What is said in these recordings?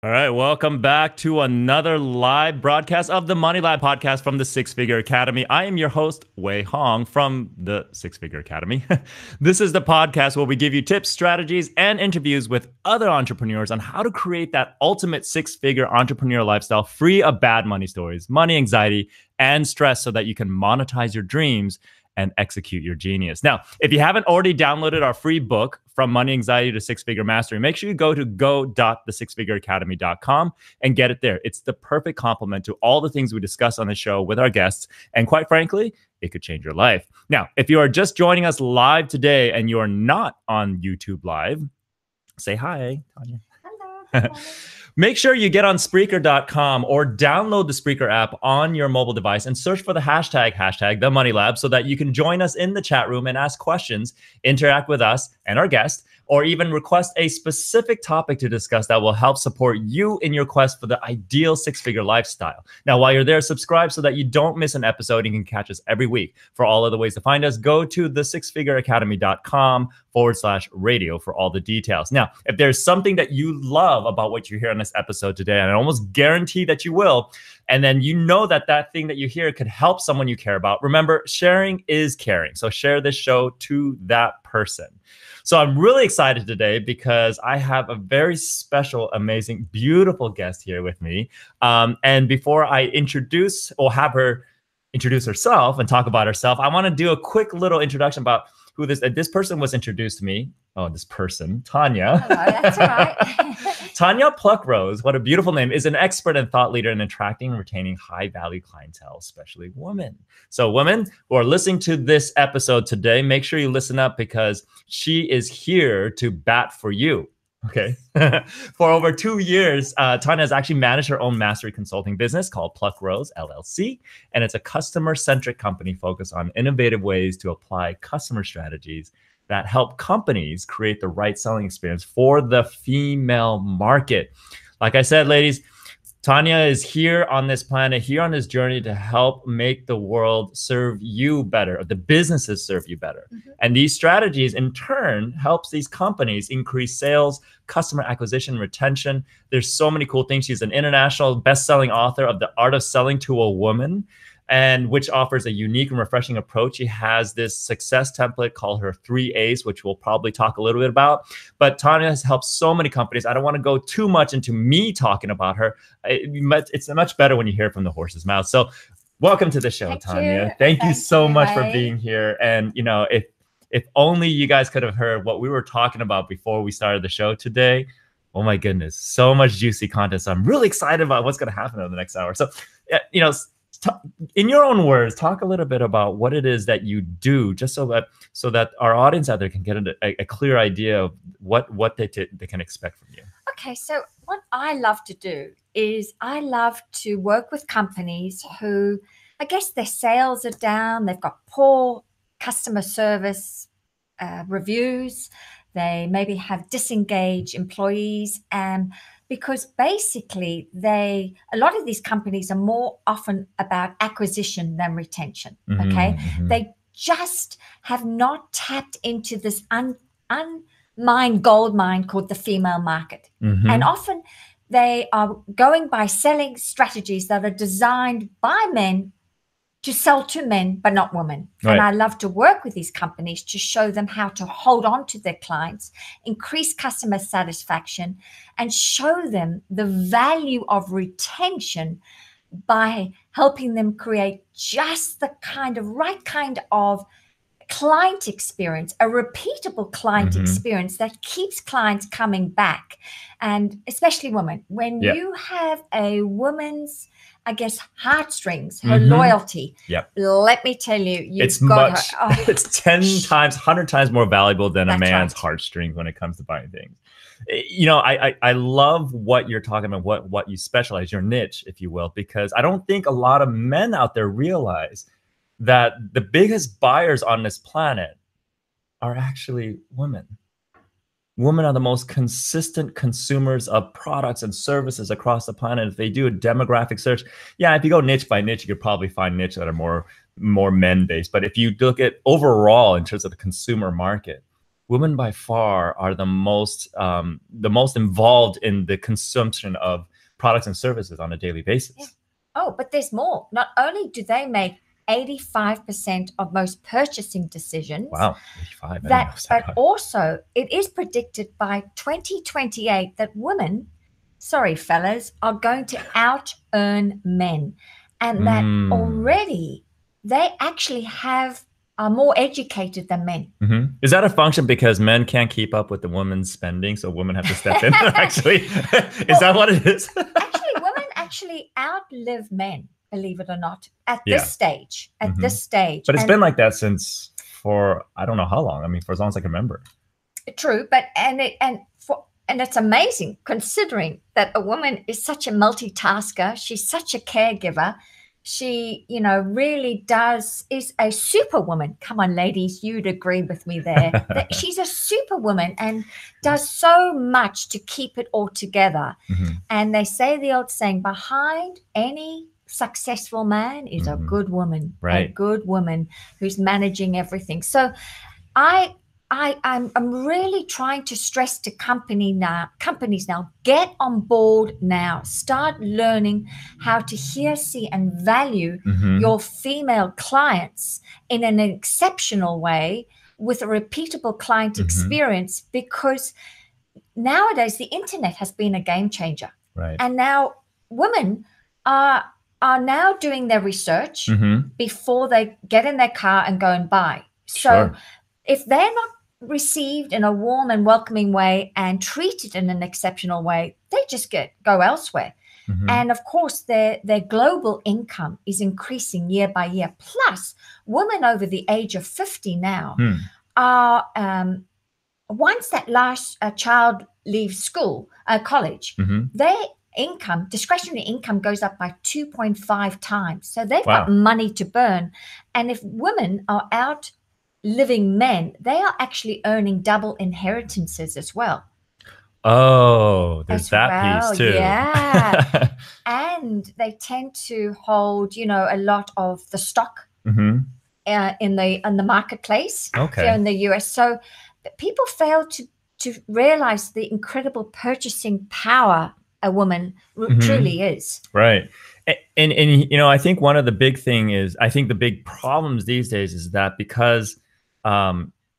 All right, welcome back to another live broadcast of the Money Lab podcast from the Six Figure Academy. I am your host, Wei Hong from the Six Figure Academy. This is the podcast where we give you tips, strategies, and interviews with other entrepreneurs on how to create that ultimate six-figure entrepreneur lifestyle free of bad money stories, money anxiety, and stress so that you can monetize your dreams and execute your genius. Now, if you haven't already downloaded our free book, From Money Anxiety to Six-Figure Mastery, make sure you go to go.thesixfigureacademy.com and get it there. It's the perfect complement to all the things we discuss on the show with our guests. And quite frankly, it could change your life. Now, if you are just joining us live today and you are not on YouTube Live, say hi, Tanya. Hello. Make sure you get on Spreaker.com or download the Spreaker app on your mobile device and search for the hashtag The Money Lab so that you can join us in the chat room and ask questions, interact with us and our guests, or even request a specific topic to discuss that will help support you in your quest for the ideal six-figure lifestyle. Now, while you're there, subscribe so that you don't miss an episode and you can catch us every week. For all other ways to find us, go to thesixfigureacademy.com/radio for all the details. Now, if there's something that you love about what you hear on this episode today, and I almost guarantee that you will, and then you know that that thing that you hear could help someone you care about, remember, sharing is caring. So share this show to that person. So I'm really excited today because I have a very special, amazing, beautiful guest here with me. And before I introduce or have her introduce herself and talk about herself, I want to do a quick little introduction about who this person was introduced to me. Oh, this person, Tanya. Hello, that's all right. Tanya Pluckrose, what a beautiful name, is an expert and thought leader in attracting and retaining high-value clientele, especially women. So women who are listening to this episode today, make sure you listen up because she is here to bat for you. Okay. For over 2 years, Tanya has actually managed her own mastery consulting business called Pluckrose LLC. And it's a customer-centric company focused on innovative ways to apply customer strategies that help companies create the right selling experience for the female market. Like I said, ladies, Tanya is here on this planet, here on this journey to help make the world serve you better, or the businesses serve you better. Mm-hmm. And these strategies in turn helps these companies increase sales, customer acquisition, retention. There's so many cool things. She's an international best-selling author of The Art of Selling to a Woman, and which offers a unique and refreshing approach. She has this success template called her 3 A's, which we'll probably talk a little bit about. But Tanya has helped so many companies. I don't want to go too much into me talking about her. It's much better when you hear it from the horse's mouth. So welcome to the show, Tanya. Thank you so much for being here. And you know, if only you guys could have heard what we were talking about before we started the show today. Oh my goodness, so much juicy content. So I'm really excited about what's going to happen over the next hour. So, you know, in your own words, talk a little bit about what it is that you do, just so that our audience out there can get a clear idea of what they can expect from you. Okay, so what I love to do is I love to work with companies who, I guess their sales are down, they've got poor customer service reviews, they maybe have disengaged employees, and because basically a lot of these companies are more often about acquisition than retention, okay? Mm-hmm. They just have not tapped into this unmined gold mine called the female market. Mm-hmm. And often they are going by selling strategies that are designed by men to sell to men, but not women. Right. And I love to work with these companies to show them how to hold on to their clients, increase customer satisfaction, and show them the value of retention by helping them create just the right kind of client experience, a repeatable client experience that keeps clients coming back. And especially women, when you have a woman's, I guess, heartstrings, her loyalty. Yep. Let me tell you, it's 10 times, 100 times more valuable than a man's heartstrings when it comes to buying things. You know, I love what you're talking about, what you specialize, your niche, if you will, because I don't think a lot of men out there realize that the biggest buyers on this planet are actually women. Women are the most consistent consumers of products and services across the planet. If they do a demographic search, yeah, if you go niche by niche, you could probably find niche that are more men-based. But if you look at overall in terms of the consumer market, women by far are the most involved in the consumption of products and services on a daily basis. Yeah. Oh, but there's more. Not only do they make 85% of most purchasing decisions. Wow, 85. But also it is predicted by 2028 that women, sorry fellas, are going to out-earn men, and that already they actually are more educated than men. Is that a function because men can't keep up with the women's spending, so women have to step in? Actually, is that what it is? Actually, women actually outlive men, believe it or not, at this stage. At this stage, but it's been like that since for I don't know how long. I mean, for as long as I can remember. True, but and it's amazing considering that a woman is such a multitasker. She's such a caregiver. She, really is a superwoman. Come on, ladies, you'd agree with me there. That she's a superwoman and does so much to keep it all together. And they say the old saying, behind any successful man is a good woman, right? A good woman who's managing everything. So I'm really trying to stress to companies now, get on board now. Start learning how to hear, see, and value your female clients in an exceptional way with a repeatable client experience, because nowadays the internet has been a game changer. Right. And now women are now doing their research before they get in their car and go and buy. So if they're not received in a warm and welcoming way and treated in an exceptional way, they just go elsewhere. And of course, their global income is increasing year by year. Plus, women over the age of 50 now are, once that last child leaves school, college, their discretionary income goes up by 2.5 times. So they've got money to burn. And if women are out living men, they are actually earning double inheritances as well. Oh, there's that piece too. Yeah. And they tend to hold, a lot of the stock in the marketplace here in the US. So people fail to realize the incredible purchasing power a woman truly is. Right. And I think one of the big the big problems these days is that because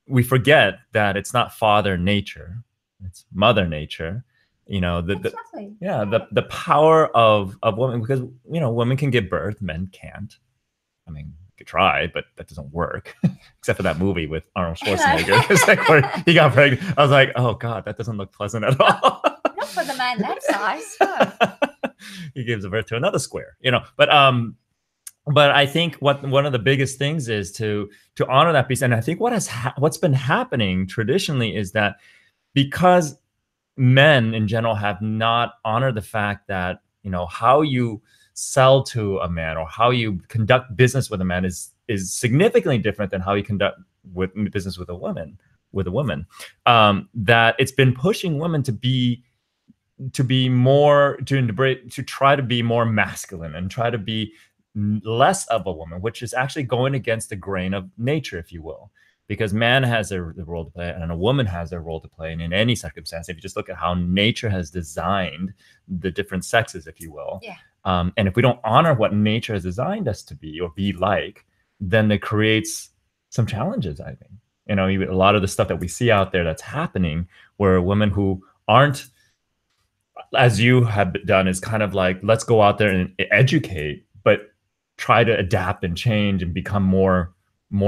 we forget that it's not Father Nature, it's Mother Nature. The power of women, because women can give birth, men can't. I mean, you could try, but that doesn't work. Except for that movie with Arnold Schwarzenegger. It's like where he got pregnant. I was like, oh God, that doesn't look pleasant at all. Not for the man that size. No. He gives birth to another square, But I think one of the biggest things is to honor that piece. And I think what's been happening traditionally is that because men in general have not honored the fact that, how you sell to a man or how you conduct business with a man is significantly different than how you conduct business with a woman, that it's been pushing women to try to be more masculine and try to be less of a woman, which is actually going against the grain of nature, if you will, because man has a role to play and a woman has a role to play. And in any circumstance, if you just look at how nature has designed the different sexes, if you will, and if we don't honor what nature has designed us to be or be like, then it creates some challenges, I think. A lot of the stuff that we see out there that's happening where women who aren't, as you have done, is kind of like, let's go out there and educate, but try to adapt and change and become more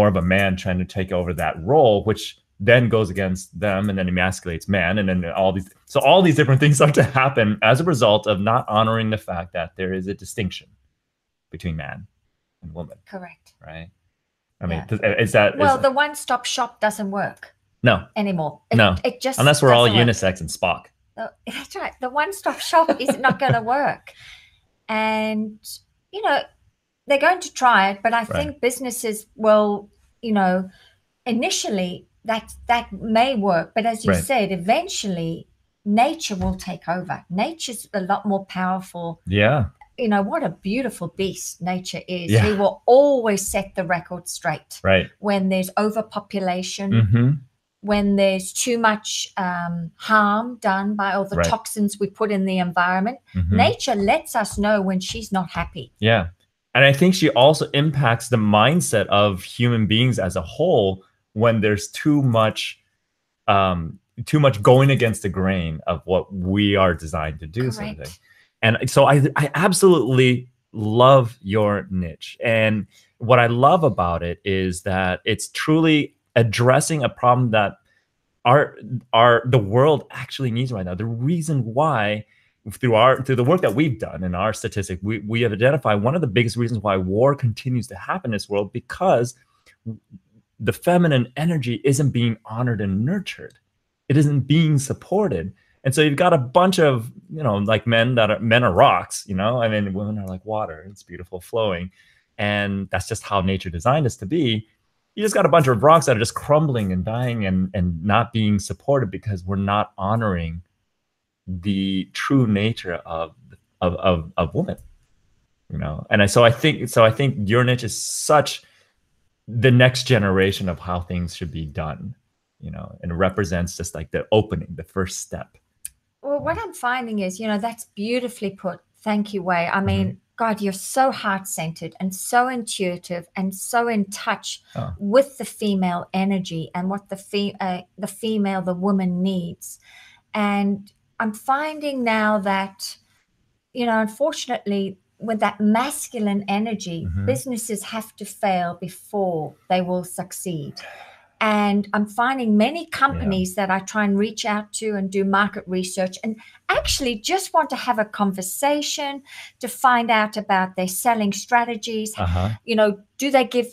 of a man trying to take over that role, which then goes against them and then emasculates man. And then all these different things start to happen as a result of not honoring the fact that there is a distinction between man and woman. Correct. Right. I mean, is that... Well, the one-stop shop doesn't work. No. Anymore. It just... Unless we're all unisex and Spock. That's right. The one-stop shop is not going to work. And, they're going to try it, but I think businesses will, initially that may work. But as you said, eventually nature will take over. Nature's a lot more powerful. Yeah. What a beautiful beast nature is. He will always set the record straight. Right. When there's overpopulation, when there's too much harm done by all the toxins we put in the environment. Nature lets us know when she's not happy. Yeah. And I think she also impacts the mindset of human beings as a whole when there's too much going against the grain of what we are designed to do. Sort of thing. And so I absolutely love your niche. And what I love about it is that it's truly addressing a problem that the world actually needs right now. The reason why, through the work that we've done in our statistic, we have identified one of the biggest reasons why war continues to happen in this world, because the feminine energy isn't being honored and nurtured. It isn't being supported. And so you've got a bunch of, like men are rocks, I mean, women are like water. It's beautiful, flowing. And that's just how nature designed us to be. You just got a bunch of rocks that are just crumbling and dying and not being supported because we're not honoring the true nature of women, And so I think your niche is such the next generation of how things should be done, and it represents just like the opening, the first step. Well, what I'm finding is, that's beautifully put. Thank you, Wei. I mean, God, you're so heart-centered and so intuitive and so in touch with the female energy and what the woman needs. And I'm finding now that, unfortunately, with that masculine energy, businesses have to fail before they will succeed. And I'm finding many companies that I try and reach out to and do market research and actually just want to have a conversation to find out about their selling strategies. Do they give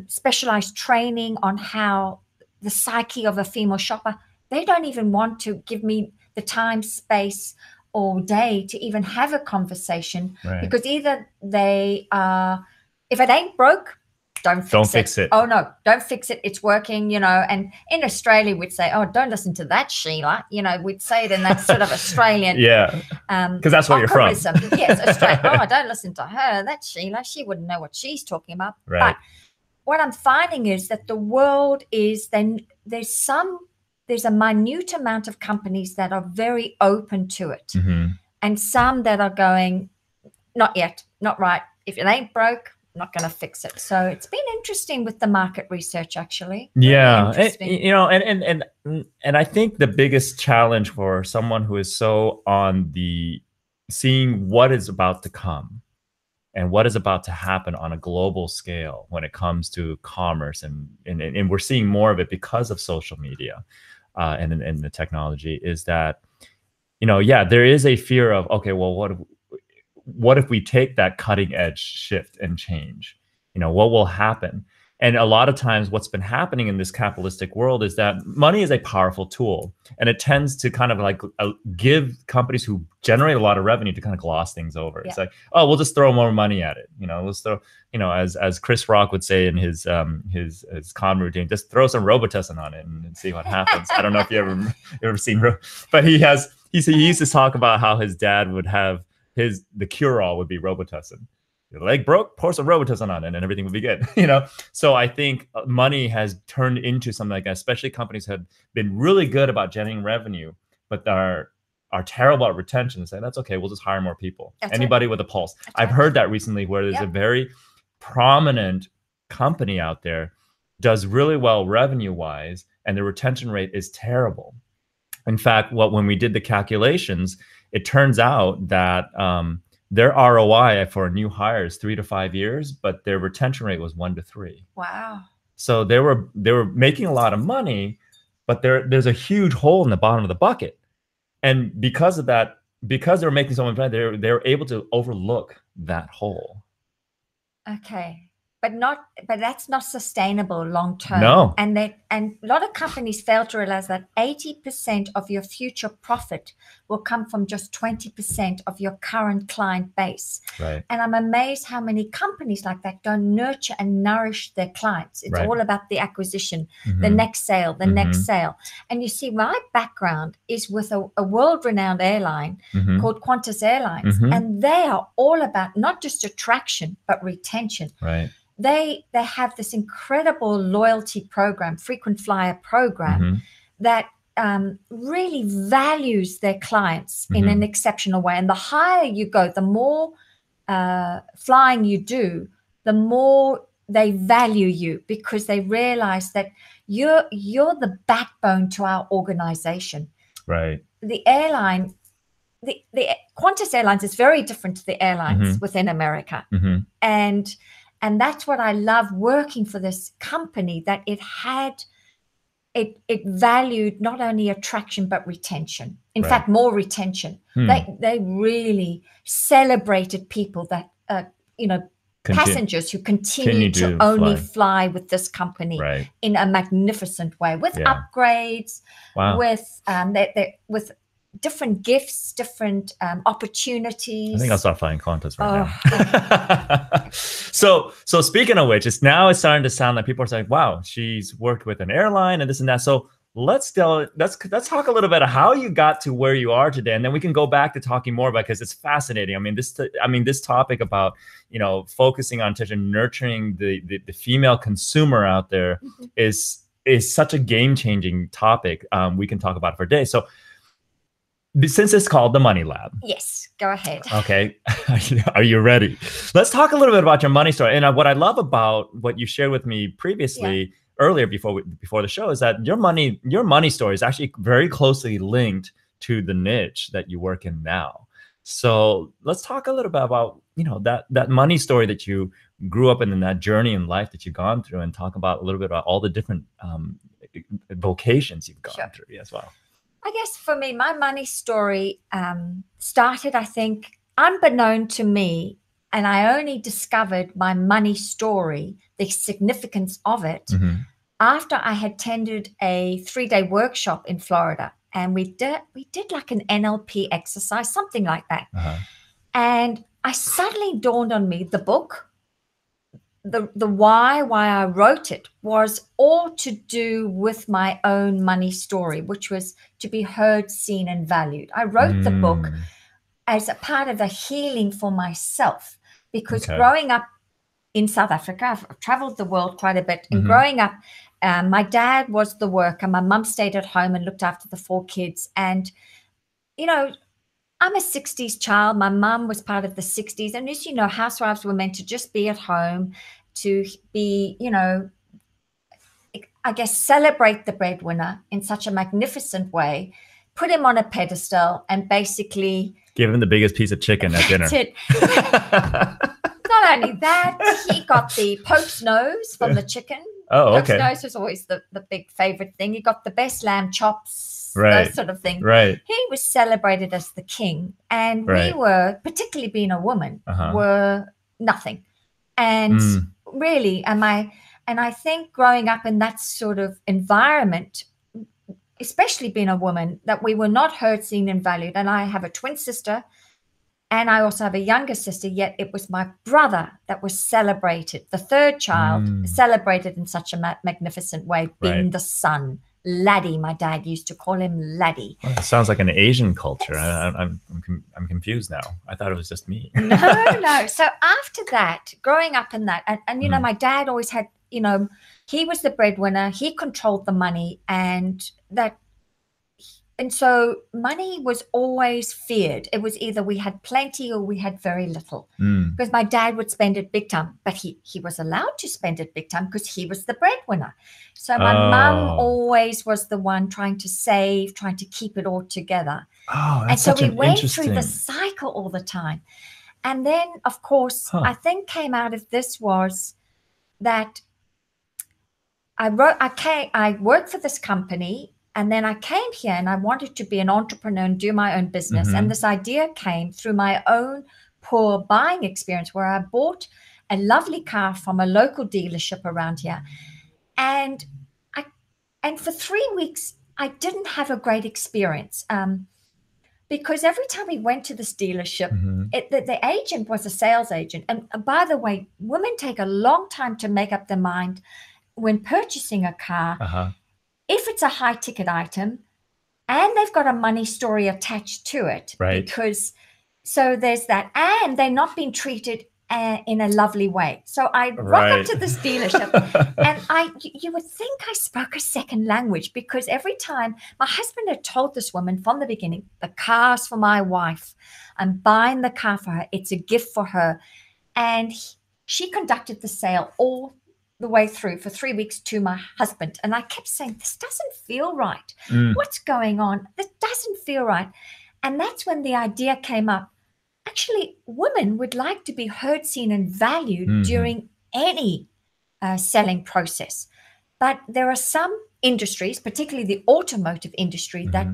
specialized training on how the psyche of a female shopper? They don't even want to give me the time, space, or day to even have a conversation, because either they are, if it ain't broke, don't fix it. Oh no, don't fix it. It's working, and in Australia we'd say, oh, don't listen to that, Sheila. We'd say it in that sort of Australian. Because that's where you're from. Yes, Australia. Oh, don't listen to her. That's Sheila. She wouldn't know what she's talking about. But what I'm finding is that the world is there's a minute amount of companies that are very open to it, and some that are going, not yet, not right. If it ain't broke, not going to fix it. So it's been interesting with the market research, actually. Yeah. And I think the biggest challenge for someone who is so on the seeing what is about to come and what is about to happen on a global scale when it comes to commerce, and we're seeing more of it because of social media and the technology, is that, there is a fear of, okay, well, what if we take that cutting edge shift and change? What will happen? And a lot of times what's been happening in this capitalistic world is that money is a powerful tool, and it tends to kind of like give companies who generate a lot of revenue to kind of gloss things over. It's like, oh, we'll just throw more money at it. Let's throw, as Chris Rock would say in his con routine, just throw some Robitussin on it and see what happens. I don't know if you ever seen, but he used to talk about how his dad would have the cure-all would be Robitussin. Your leg broke, pour some Robitussin on it, and everything will be good. So I think money has turned into something like that. Especially companies have been really good about generating revenue, but are terrible at retention. And say that's okay, we'll just hire more people. Anybody with a pulse. I've heard that recently, where there's a very prominent company out there does really well revenue-wise, and the retention rate is terrible. In fact, when we did the calculations, it turns out that their ROI for a new hire is 3 to 5 years, but their retention rate was 1 to 3. Wow. So they were making a lot of money, but there's a huge hole in the bottom of the bucket. And because of that, because they're making so much money, they're able to overlook that hole. Okay. But that's not sustainable long term. No. And a lot of companies fail to realize that 80% of your future profit will come from just 20% of your current client base. Right. And I'm amazed how many companies like that don't nurture and nourish their clients. It's all about the acquisition, the next sale, the next sale. And you see, my background is with a world-renowned airline called Qantas Airlines, and they are all about not just attraction but retention. Right. They have this incredible loyalty program, frequent flyer program, that really values their clients in an exceptional way. And the higher you go, the more flying you do, the more they value you, because they realize that you're the backbone to our organization. Right. The airline, the Qantas Airlines is very different to the airlines within America. And that's what I love working for this company, that it valued not only attraction but retention. In fact, more retention. They really celebrated people that passengers who continue to only fly with this company in a magnificent way, with upgrades, with different gifts, different opportunities. I think I'll start flying Qantas now. So speaking of which, it's starting to sound like people are saying, wow, she's worked with an airline and this and that. So let's talk a little bit of how you got to where you are today, and then we can go back to talking more about, because it's fascinating. I mean, this topic about focusing on attention, nurturing the female consumer out there is such a game-changing topic. We can talk about it for days. So since it's called the Money Lab. Yes, go ahead. Okay. Are you ready? Let's talk a little bit about your money story. And what I love about what you shared with me previously, earlier before the show, is that your money story is actually very closely linked to the niche that you work in now. So let's talk a little bit about, that money story that you grew up in, and that journey in life that you've gone through, and talk about a little bit about all the different vocations you've gone through as well. I guess for me, my money story started, I think, unbeknown to me, and I only discovered my money story, the significance of it, after I had attended a 3-day workshop in Florida, and we did like an NLP exercise, something like that. And I suddenly dawned on me, the book, the why I wrote it was all to do with my own money story, which was to be heard, seen, and valued. I wrote the book as a part of a healing for myself, because growing up in South Africa, I've traveled the world quite a bit, and growing up, my dad was the worker, my mum stayed at home and looked after the 4 kids. And, I'm a 60s child. My mum was part of the 60s. And as you know, housewives were meant to just be at home, to be, I guess, celebrate the breadwinner in such a magnificent way, put him on a pedestal, and basically give him the biggest piece of chicken at dinner. Not only that, he got the Pope's nose from the chicken. Oh, okay. Pope's nose was always the big favorite thing. He got the best lamb chops, those sort of things. Right. He was celebrated as the king. And we were, particularly being a woman, were nothing. And really, and I think growing up in that sort of environment, especially being a woman, that we were not heard, seen, and valued. And I have a twin sister, and I also have a younger sister, yet it was my brother that was celebrated, the third child, celebrated in such a magnificent way, being the son. Laddie, my dad used to call him Laddie. Well, that sounds like an Asian culture. I'm confused now. I thought it was just me. No. So after that, growing up in that, and my dad always had, he was the breadwinner. He controlled the money, and so money was always feared. It was either we had plenty or we had very little, because my dad would spend it big time, but he was allowed to spend it big time because he was the breadwinner. So my mum always was the one trying to save, trying to keep it all together. Oh, that's such an interesting. And so we went through the cycle all the time. And then, of course, I think came out of this was that I worked for this company. And then I came here and I wanted to be an entrepreneur and do my own business. And this idea came through my own poor buying experience, where I bought a lovely car from a local dealership around here. And for 3 weeks, I didn't have a great experience, because every time we went to this dealership, the agent was a sales agent. And by the way, women take a long time to make up their mind when purchasing a car. If it's a high ticket item and they've got a money story attached to it, because so there's that, and they're not being treated in a lovely way. So I rock up to this dealership, and you would think I spoke a second language, because every time my husband had told this woman from the beginning, the car's for my wife. I'm buying the car for her. It's a gift for her. And she conducted the sale all the way through for 3 weeks to my husband. And I kept saying, this doesn't feel right. What's going on? This doesn't feel right. And that's when the idea came up. Actually, women would like to be heard, seen, and valued during any selling process. But there are some industries, particularly the automotive industry, that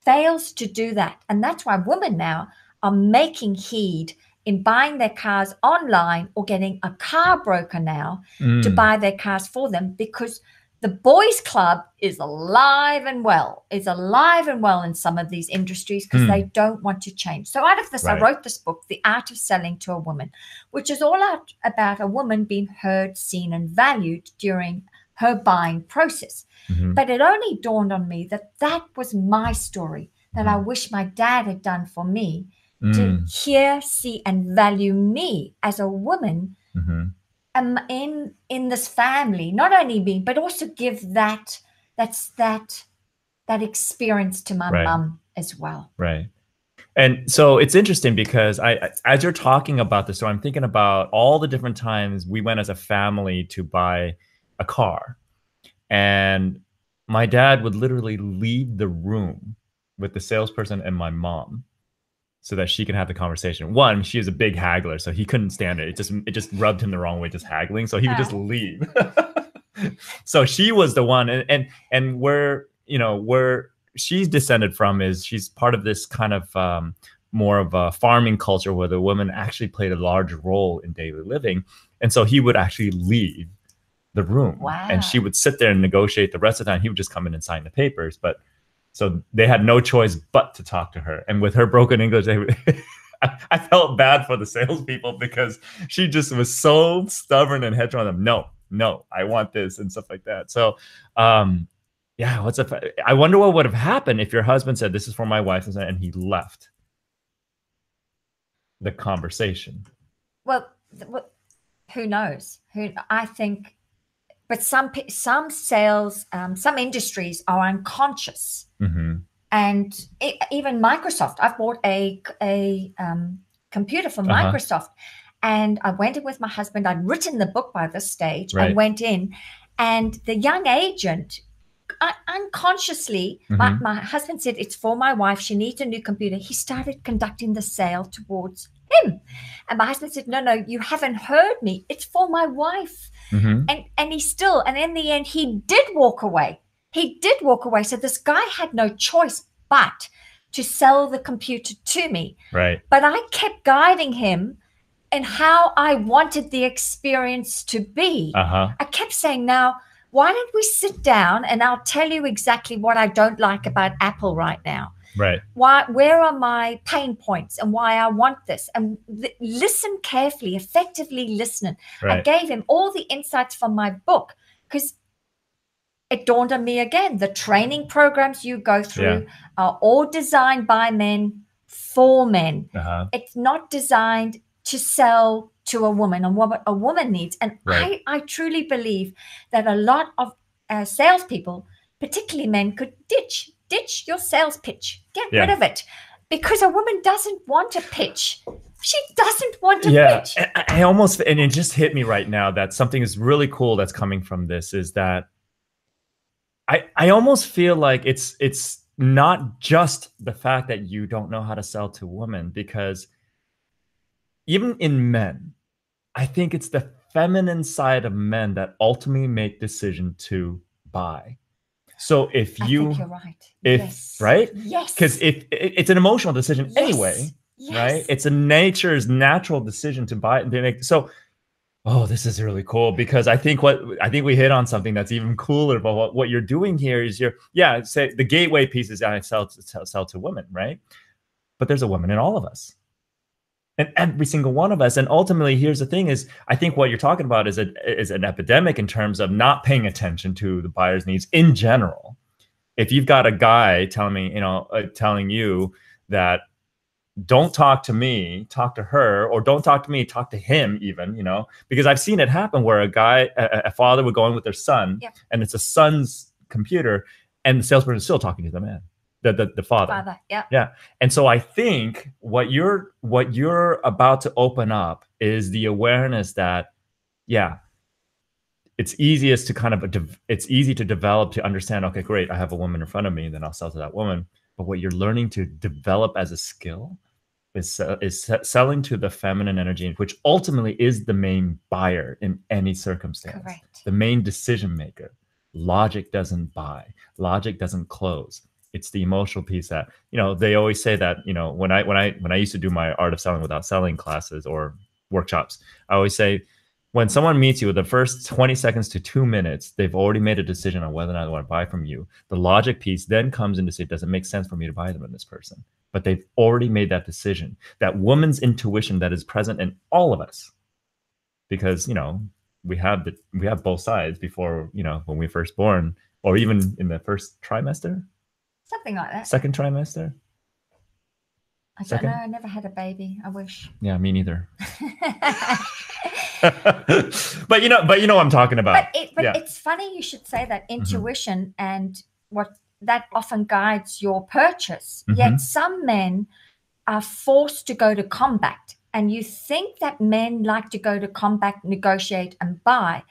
fails to do that. And that's why women now are making heed in buying their cars online or getting a car broker now to buy their cars for them, because the boys club is alive and well. It's alive and well in some of these industries because they don't want to change. So out of this, I wrote this book, The Art of Selling to a Woman, which is all about a woman being heard, seen, and valued during her buying process. But it only dawned on me that that was my story that I wish my dad had done for me, to hear, see, and value me as a woman in this family, not only me, but also give that experience to my mum as well. Right. And so it's interesting because as you're talking about this, so I'm thinking about all the different times we went as a family to buy a car, and my dad would literally leave the room with the salesperson and my mom so that she can have the conversation. One, she is a big haggler, so he couldn't stand it. It just rubbed him the wrong way, just haggling. So he would just leave. So she was the one, and where she's descended from is she's part of this kind of more of a farming culture where the woman actually played a large role in daily living. And so he would actually leave the room, and she would sit there and negotiate the rest of the time. He would just come in and sign the papers, but so they had no choice but to talk to her. And with her broken English, I felt bad for the salespeople because she just was so stubborn and headstrong. No, I want this and stuff like that. So, yeah, I wonder what would have happened if your husband said, "This is for my wife," and he left the conversation. Well, who knows? I think, but some sales, some industries are unconscious. And even Microsoft, I've bought a computer from Microsoft, and I went in with my husband. I'd written the book by this stage. I went in, and the young agent, unconsciously, my husband said, "It's for my wife. She needs a new computer." He started conducting the sale towards him. And my husband said, no, you haven't heard me. It's for my wife. And in the end, he did walk away. So this guy had no choice but to sell the computer to me. Right. But I kept guiding him in how I wanted the experience to be. I kept saying, now, why don't we sit down and I'll tell you exactly what I don't like about Apple right now. Right. Where are my pain points and why I want this? And listen carefully, effectively listening. I gave him all the insights from my book, because it dawned on me again, the training programs you go through are all designed by men for men. It's not designed to sell to a woman and what a woman needs. And I truly believe that a lot of salespeople, particularly men, could ditch your sales pitch. Get rid of it, because a woman doesn't want to pitch. She doesn't want to pitch. I almost, and it just hit me right now that something is really cool that's coming from this is that I almost feel like it's not just the fact that you don't know how to sell to women, because even in men, I think it's the feminine side of men that ultimately make decision to buy. So if I think you're right. Yes. Because if it's an emotional decision anyway, right? It's a natural decision to buy. So, this is really cool, because I think we hit on something that's even cooler about what you're doing here is say the gateway piece is I sell to women, right? But there's a woman in all of us. And every single one of us. And ultimately, here's the thing is, I think what you're talking about is an epidemic in terms of not paying attention to the buyer's needs in general. If you've got a guy telling you that don't talk to me, talk to her, or don't talk to me, talk to him even, you know, because I've seen it happen where a father would go in with their son, Yep. and it's a son's computer, and the salesperson is still talking to the man, the father. Yeah. Yeah. And so I think what you're about to open up is the awareness that, yeah, it's easiest to kind of, it's easy to develop, to understand, okay, great, I have a woman in front of me, then I'll sell to that woman. But what you're learning to develop as a skill is selling to the feminine energy, which ultimately is the main buyer in any circumstance. Correct. The main decision maker. Logic doesn't buy. Logic doesn't close. It's the emotional piece that, you know, they always say that, you know, when I used to do my Art of Selling Without Selling classes or workshops, I always say, when someone meets you, the first 20 seconds to 2 minutes, they've already made a decision on whether or not they want to buy from you. The logic piece then comes in to say, does it make sense for me to buy them in this person? But they've already made that decision. That woman's intuition that is present in all of us, because, you know, we have both sides before, you know, when we're first born, or even in the first trimester, something like that. Second trimester. I don't know. I never had a baby. I wish. Yeah, me neither. but you know what I'm talking about. But it's funny you should say that, intuition, and what that often guides your purchase. Yet some men are forced to go to combat, and you think that men like to go to combat, negotiate, and buy,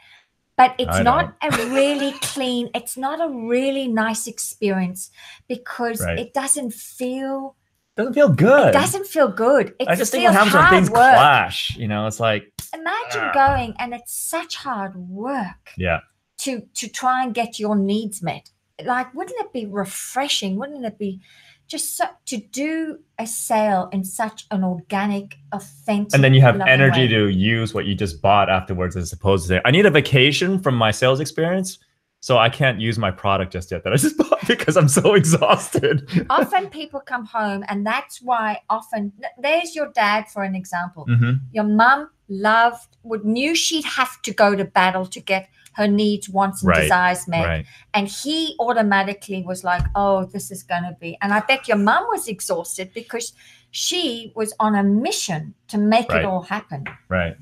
but it's not a really clean. It's not a really nice experience, because it doesn't feel. Doesn't feel good. It doesn't feel good. I just think what happens when things clash, you know, it's like, imagine going, and it's such hard work. Yeah. To try and get your needs met. Like, wouldn't it be refreshing? Wouldn't it be just to do a sale in such an organic, authentic, and then you have energy way to use what you just bought afterwards, as opposed to say, I need a vacation from my sales experience, so I can't use my product just yet that I just bought because I'm so exhausted. Often people come home, and that's why often, there's your dad for an example. Your mum knew she'd have to go to battle to get her needs, wants, and desires met. And he automatically was like, oh, this is going to be. And I bet your mum was exhausted because she was on a mission to make it all happen. Right.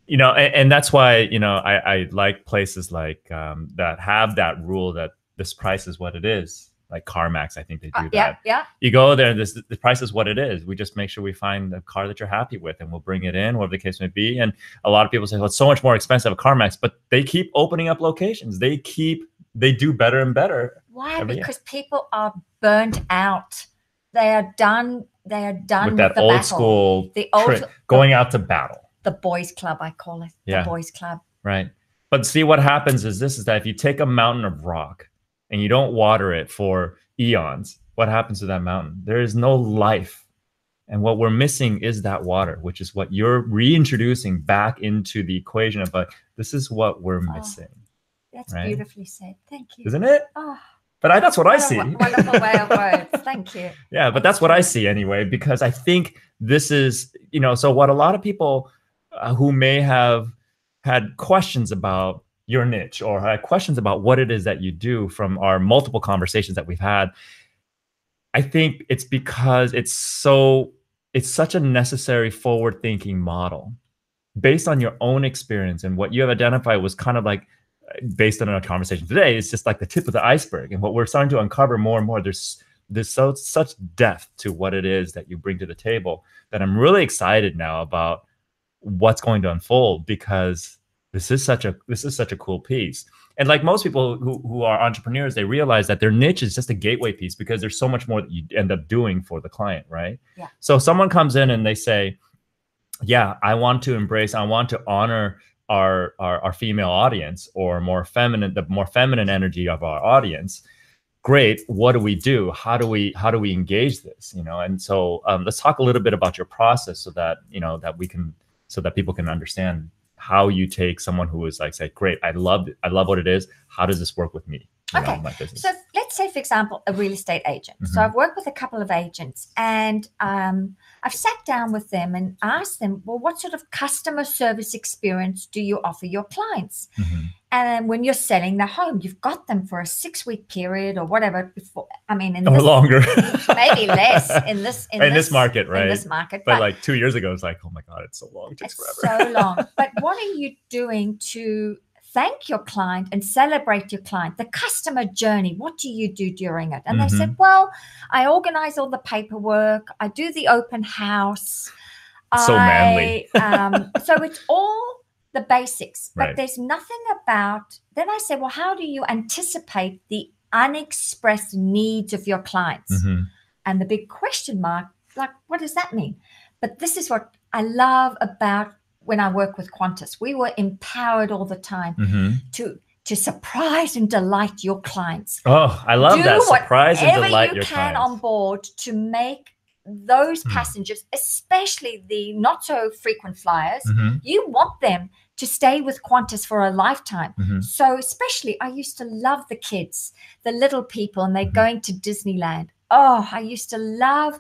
You know, and that's why, you know, I like places like that have that rule that this price is what it is. Like CarMax, I think they do that. Yeah. You go there and the price is what it is. We just make sure we find a car that you're happy with, and we'll bring it in, whatever the case may be. And a lot of people say, well, it's so much more expensive at CarMax, but they keep opening up locations. They do better and better. Why? Because people are burnt out. They are done with that the old battle. School going out to battle. The boys club, I call it. The boys club. Right. But see, what happens is that if you take a mountain of rock and you don't water it for eons, what happens to that mountain? There is no life. And what we're missing is that water, which is what you're reintroducing back into the equation of, this is what we're missing. That's beautifully said. Thank you. Isn't it? Oh, but that's what I see. Wonderful way of words. Thank you. Yeah, but that's what I see anyway, because I think this is, you know, so what a lot of people who may have had questions about your niche or had questions about what it is that you do from our multiple conversations that we've had, I think it's because it's such a necessary forward-thinking model based on your own experience, and what you have identified was kind of like, based on our conversation today, it's just like the tip of the iceberg. And what we're starting to uncover more and more, there's such depth to what it is that you bring to the table that I'm really excited now about what's going to unfold, because this is such a cool piece. And like most people who are entrepreneurs, they realize that their niche is just a gateway piece, because there's so much more that you end up doing for the client, right? Yeah. So someone comes in and they say, yeah, I want to honor our female audience, or the more feminine energy of our audience. Great. What do we do? How do we engage this? You know, and so let's talk a little bit about your process, so that, you know, so that people can understand how you take someone who is like, say, great, I love what it is. How does this work with me? Okay. my business. So let's say, for example, a real estate agent. So I've worked with a couple of agents, and I've sat down with them and asked them, well, what sort of customer service experience do you offer your clients? And when you're selling their home, you've got them for a 6-week period or whatever. Before, I mean, in or this, longer, maybe less in this market, right? In this market, but like 2 years ago, it's like, oh my God, it's so long. It takes forever. So long. But what are you doing to thank your client and celebrate your client? The customer journey. What do you do during it? And they said, well, I organize all the paperwork. I do the open house. So manly. So it's all the basics, but Right. there's nothing about, then I say, well, how do you anticipate the unexpressed needs of your clients? And the big question mark, like, what does that mean? But this is what I love about when I work with Qantas. We were empowered all the time to surprise and delight your clients. Oh, I love that. Surprise and delight your can clients. on board to make those passengers, especially the not so frequent flyers, you want them to stay with Qantas for a lifetime. So especially, I used to love the kids, the little people, and they're going to Disneyland. Oh, I used to love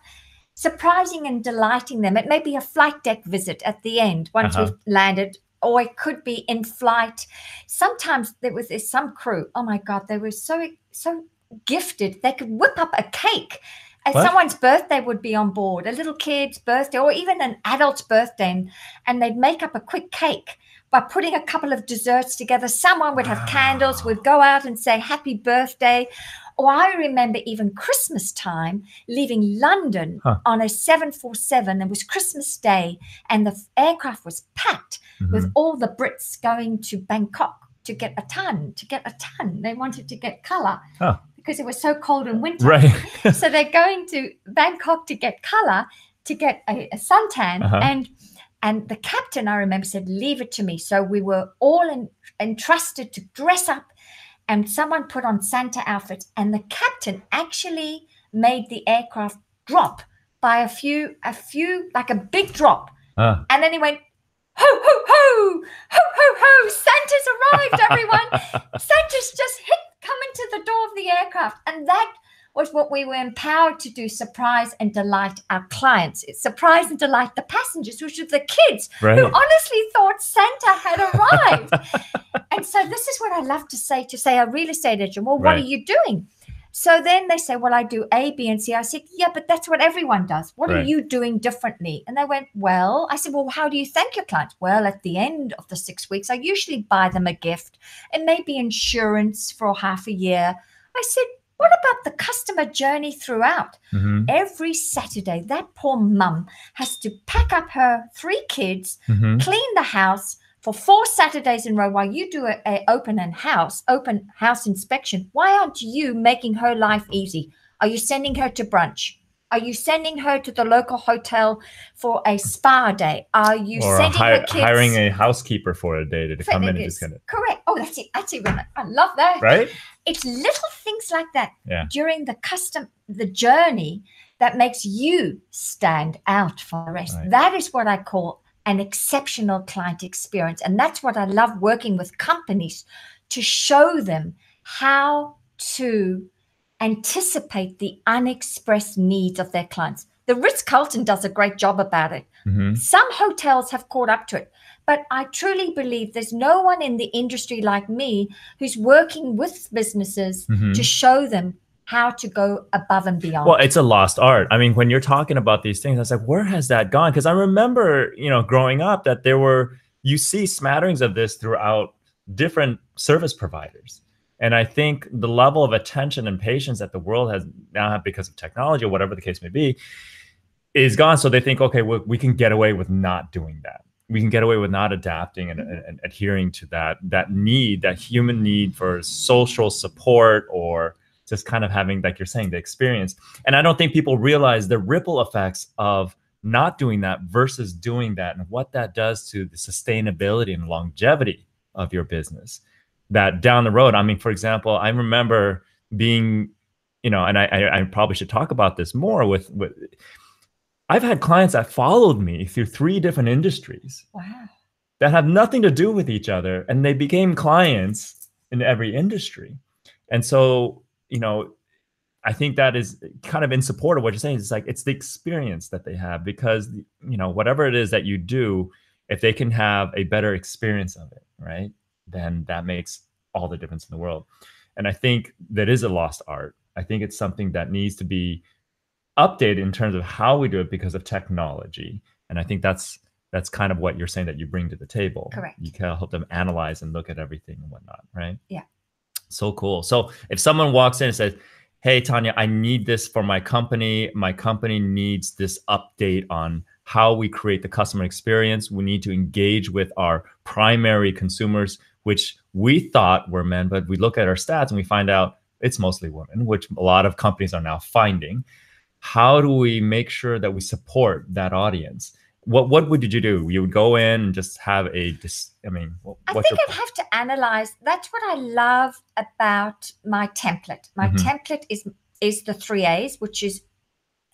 surprising and delighting them. It may be a flight deck visit at the end once we've landed, or it could be in flight. Sometimes there's some crew, oh my God, they were so gifted. They could whip up a cake. Someone's birthday would be on board, a little kid's birthday, or even an adult's birthday, and they'd make up a quick cake by putting a couple of desserts together. Someone would have candles, would go out and say happy birthday. Or I remember even Christmas time, leaving London on a 747. It was Christmas Day, and the aircraft was packed with all the Brits going to Bangkok to get a ton. They wanted to get color. Because it was so cold in winter. Right. So they're going to Bangkok to get color, to get a suntan. And the captain, I remember, said, leave it to me. So we were all entrusted to dress up, and someone put on Santa outfits. And the captain actually made the aircraft drop by a few, like a big drop. And then he went, ho, ho, ho, ho, ho, ho, Santa's arrived, everyone. Santa's just come into the door of the aircraft. And that was what we were empowered to do, surprise and delight our clients. It's surprise and delight the passengers, which are the kids who honestly thought Santa had arrived. And so this is what I love to say a real estate agent, well, what are you doing? So then they say, well, I do A, B, and C. I said, yeah, but that's what everyone does. What are you doing differently? And they went, well, I said, well, how do you thank your clients? Well, at the end of the 6 weeks, I usually buy them a gift. It may be insurance for half a year. I said, what about the customer journey throughout? Every Saturday, that poor mum has to pack up her 3 kids, clean the house for 4 Saturdays in a row while you do a open house inspection. Why aren't you making her life easy? Are you sending her to brunch? Are you sending her to the local hotel for a spa day? Are you sending her kids? Hiring a housekeeper for a day to come in and just kind of. Correct. Oh, that's it. That's even. I love that. Right? It's little things like that during the journey that makes you stand out for the rest. That is what I call an exceptional client experience. And that's what I love working with companies, to show them how to anticipate the unexpressed needs of their clients. The Ritz-Carlton does a great job about it. Some hotels have caught up to it, but I truly believe there's no one in the industry like me who's working with businesses to show them how to go above and beyond. Well, it's a lost art. I mean, when you're talking about these things, I was like, where has that gone? Because I remember, growing up, that you see smatterings of this throughout different service providers. And I think the level of attention and patience that the world has now had because of technology, or whatever the case may be, is gone. So they think, okay, we can get away with not doing that. We can get away with not adapting and adhering to that need, that human need for social support, or just kind of having, like you're saying, the experience. And I don't think people realize the ripple effects of not doing that versus doing that, and what that does to the sustainability and longevity of your business. That down the road, I mean, for example, I remember being, and I probably should talk about this more with I've had clients that followed me through 3 different industries. Wow. That have nothing to do with each other, and they became clients in every industry. And so, I think that is kind of in support of what you're saying. It's like, it's the experience that they have, because, whatever it is that you do, if they can have a better experience of it, right, then that makes all the difference in the world. And I think that is a lost art. I think it's something that needs to be updated in terms of how we do it because of technology. And I think that's kind of what you're saying that you bring to the table. Correct. You can help them analyze and look at everything and whatnot, right? Yeah. So cool. So if someone walks in and says, hey, Tanya, I need this for my company. My company needs this update on how we create the customer experience. We need to engage with our primary consumers, which we thought were men, but we look at our stats and we find out it's mostly women, which a lot of companies are now finding. How do we make sure that we support that audience? What would you do? You would go in and just have I think I'd have to analyze. That's what I love about my template. My template is the 3 A's, which is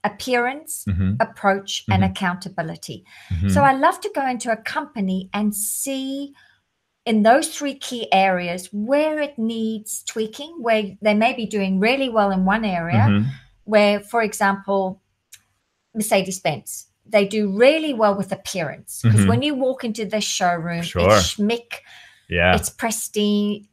appearance, approach, and accountability. So I love to go into a company and see in those 3 key areas where it needs tweaking, where they may be doing really well in one area, where, for example, Mercedes-Benz, they do really well with appearance, because when you walk into the showroom, it's schmick, it's pristine.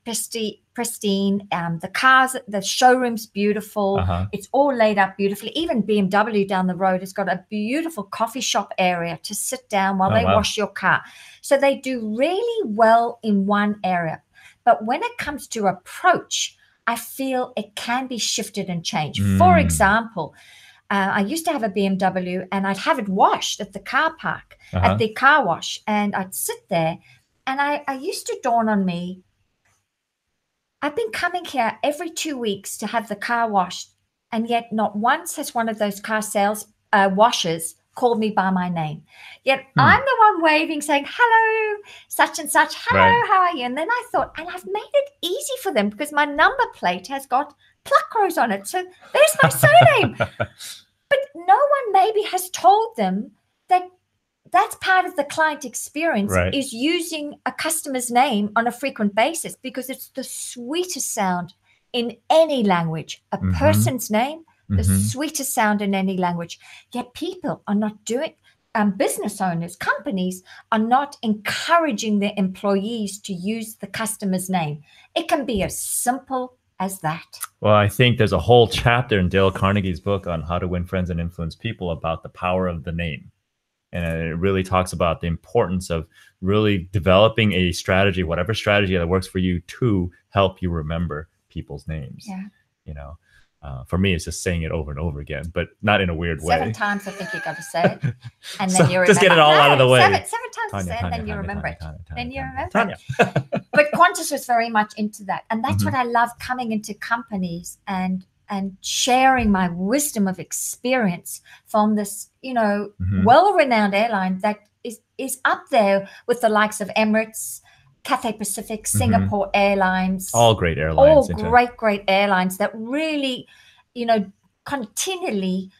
The cars, the showroom's beautiful. It's all laid up beautifully. Even BMW down the road has got a beautiful coffee shop area to sit down while they wash your car. So they do really well in one area. But when it comes to approach, I feel it can be shifted and changed. For example, I used to have a BMW, and I'd have it washed at the car park, at the car wash, and I'd sit there, and I used to dawn on me, I've been coming here every 2 weeks to have the car washed, and yet not once has one of those car sales washers called me by my name. Yet I'm the one waving, saying, hello, such and such, hello, how are you? And then I thought, and I've made it easy for them because my number plate has got Pluckrose on it. So there's my surname. But no one maybe has told them that that's part of the client experience, is using a customer's name on a frequent basis, because it's the sweetest sound in any language. A person's name, the sweetest sound in any language. Yet people are not doing, business owners, companies are not encouraging their employees to use the customer's name. It can be as simple as that. Well, I think there's a whole chapter in Dale Carnegie's book on how to win friends and influence people about the power of the name. And it really talks about the importance of really developing a strategy, whatever strategy that works for you, to help you remember people's names. Yeah. For me, it's just saying it over and over again, but not in a weird way. 7 times I think you got to say it, and then you remember. Just get it all out of the way. 7 times, and then you remember it. Then you remember it. But Qantas was very much into that, and that's what I love, coming into companies and sharing my wisdom of experience from this, well-renowned airline that is up there with the likes of Emirates, Cathay Pacific, Singapore Airlines. All great airlines. All great airlines that really, continually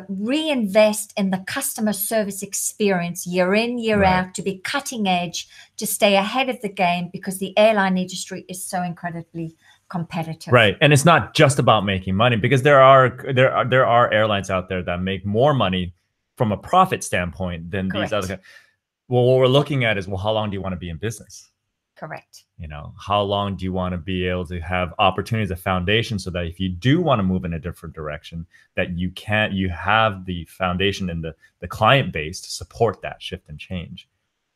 reinvest in the customer service experience year in, year out, to be cutting edge, to stay ahead of the game, because the airline industry is so incredibly competitive. Right. And it's not just about making money, because there are airlines out there that make more money from a profit standpoint than these other. Well, what we're looking at is, well, how long do you want to be in business? Correct. How long do you want to be able to have opportunities, a foundation, so that if you do want to move in a different direction, that you have the foundation and the client base to support that shift and change.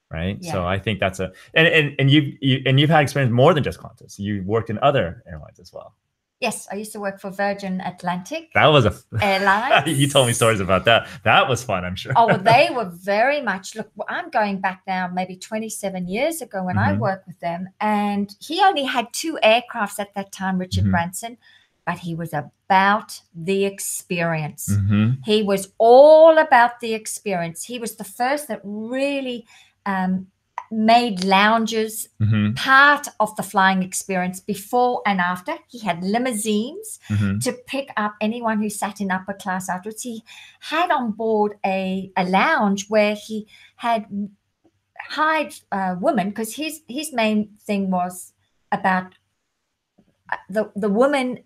Right. Yeah. So I think that's and you've had experience more than just Qantas. You worked in other airlines as well. Yes, I used to work for Virgin Atlantic. That was airline. You told me stories about that. That was fun, I'm sure. Oh, well, they were very much. Look, I'm going back now, maybe 27 years ago when I worked with them, and he only had 2 aircrafts at that time, Richard Branson, but he was about the experience. He was all about the experience. He was the first that really made lounges part of the flying experience before and after. He had limousines to pick up anyone who sat in upper class afterwards. He had on board a lounge where he had hired women, because his main thing was about the woman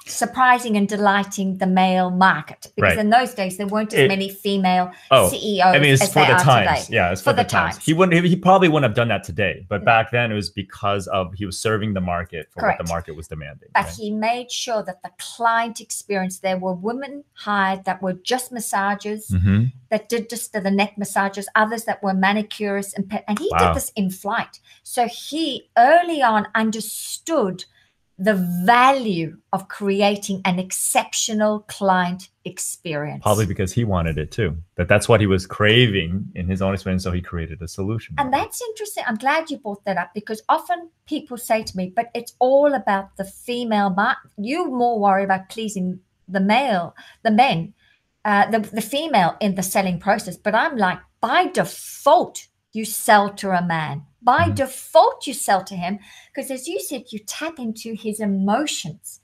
surprising and delighting the male market, because in those days there weren't as many female CEOs I mean, it's as for they the are times. today. Yeah, it's for the times. He probably wouldn't have done that today, but back then it was because of he was serving the market for what the market was demanding. But he made sure that the client experience, there were women hired that were just massagers, that did just the neck massages, others that were manicurists, and he did this in flight. So he early on understood the value of creating an exceptional client experience. Probably because he wanted it too. That's what he was craving in his own experience, so he created a solution. And that's interesting. I'm glad you brought that up, because often people say to me, but it's all about the female market. You more worry about pleasing the men, the female in the selling process. But I'm like, by default, you sell to a man. By default, you sell to him, because as you said, you tap into his emotions.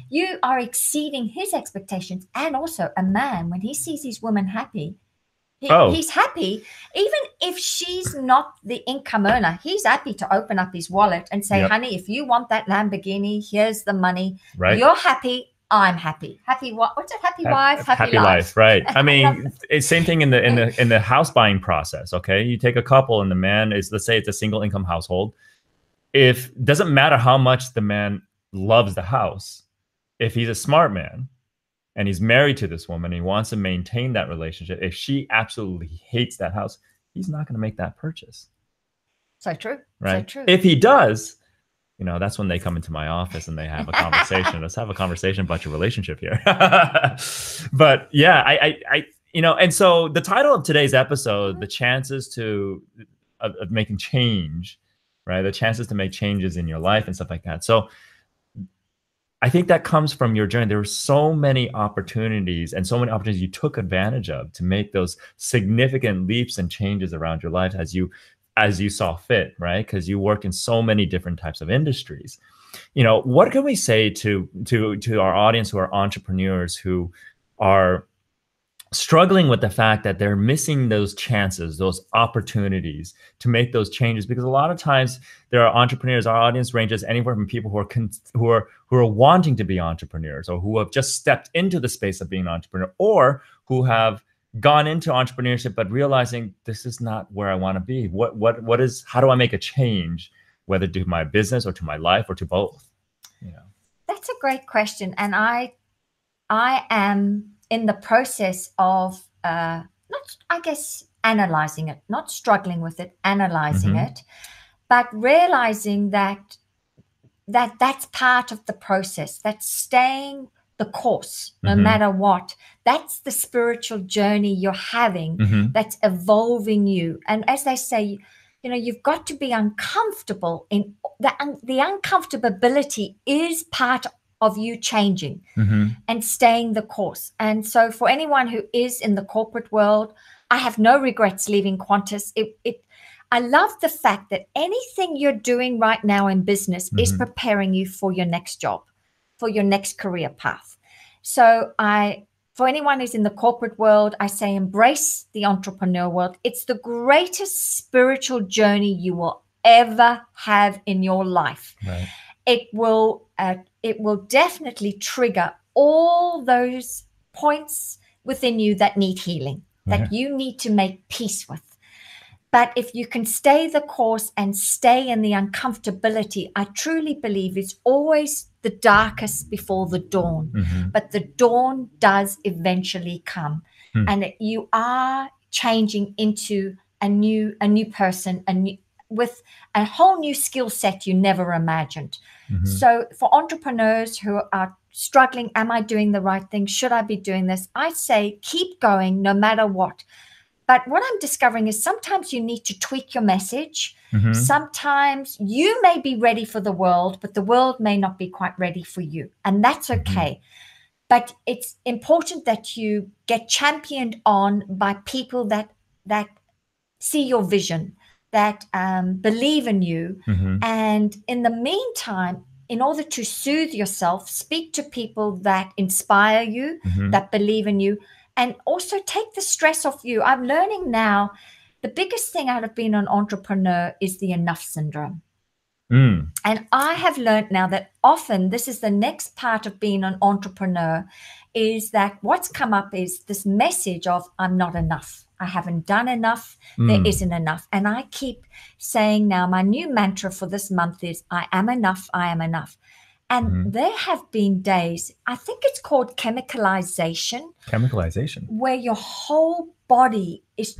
You are exceeding his expectations. And also a man, when he sees his woman happy, he's happy. Even if she's not the income earner, he's happy to open up his wallet and say, honey, if you want that Lamborghini, here's the money. You're happy. I'm happy. Happy what? What's it? Happy wife, happy life. Right. I mean, it's same thing in the house buying process. Okay, you take a couple, and the man is, let's say it's a single income household. If doesn't matter how much the man loves the house, if he's a smart man and he's married to this woman, and he wants to maintain that relationship, if she absolutely hates that house, he's not going to make that purchase. So true. Right. So true. If he does, that's when they come into my office and they have a conversation. Let's have a conversation about your relationship here. But yeah, I and so the title of today's episode, the chances of making change, right? The chances to make changes in your life and stuff like that. So I think that comes from your journey. There were so many opportunities you took advantage of to make those significant leaps and changes around your life as you saw fit, right? Because you worked in so many different types of industries. What can we say to our audience who are entrepreneurs who are struggling with the fact that they're missing those chances, those opportunities to make those changes? Because a lot of times there are entrepreneurs, our audience ranges anywhere from people who are wanting to be entrepreneurs, or who have just stepped into the space of being an entrepreneur, or who have gone into entrepreneurship but realizing this is not where I want to be. How do I make a change, whether to my business or to my life or to both? That's a great question. And I am in the process of analyzing it, not struggling with it, analyzing it, but realizing that that's part of the process. That's staying the course, no matter what. That's the spiritual journey you're having, that's evolving you. And as they say, you've got to be uncomfortable. In the uncomfortability is part of you changing and staying the course. And so for anyone who is in the corporate world, I have no regrets leaving Qantas. I love the fact that anything you're doing right now in business is preparing you for your next job, for your next career path. So for anyone who's in the corporate world, I say embrace the entrepreneur world. It's the greatest spiritual journey you will ever have in your life. Right. It will definitely trigger all those points within you that need healing, that you need to make peace with. But if you can stay the course and stay in the uncomfortability, I truly believe it's always the darkest before the dawn. But the dawn does eventually come. And you are changing into a new person, with a whole new skill set you never imagined. So for entrepreneurs who are struggling, am I doing the right thing? Should I be doing this? I say keep going no matter what. But what I'm discovering is sometimes you need to tweak your message. Sometimes you may be ready for the world, but the world may not be quite ready for you. And that's okay. But it's important that you get championed on by people that see your vision, that believe in you. And in the meantime, in order to soothe yourself, speak to people that inspire you, that believe in you, and also take the stress off you. I'm learning now the biggest thing out of being an entrepreneur is the enough syndrome. Mm. And I have learned now that often this is the next part of being an entrepreneur, is that what's come up is this message of I'm not enough. I haven't done enough. There Mm. isn't enough. And I keep saying now, my new mantra for this month is I am enough. I am enough. And there have been days, I think it's called chemicalization, Chemicalization. where your whole body is